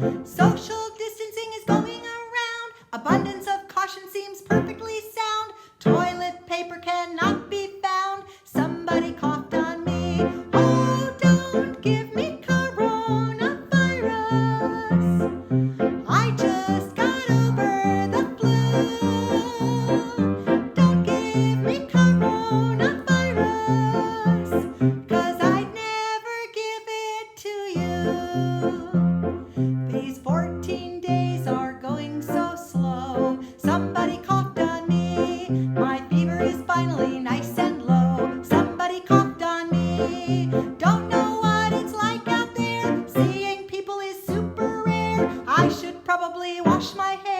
Social distancing is going around. Abundance of caution seems perfectly sound. Toilet paper cannot be found. Somebody coughed on me. Oh, don't give me coronavirus. I just got over the flu. Don't give me coronavirus, 'cause I'd never give it to you. These 14 days are going so slow. Somebody coughed on me. My fever is finally nice and low. Somebody coughed on me. Don't know what it's like out there. Seeing people is super rare. I should probably wash my hair.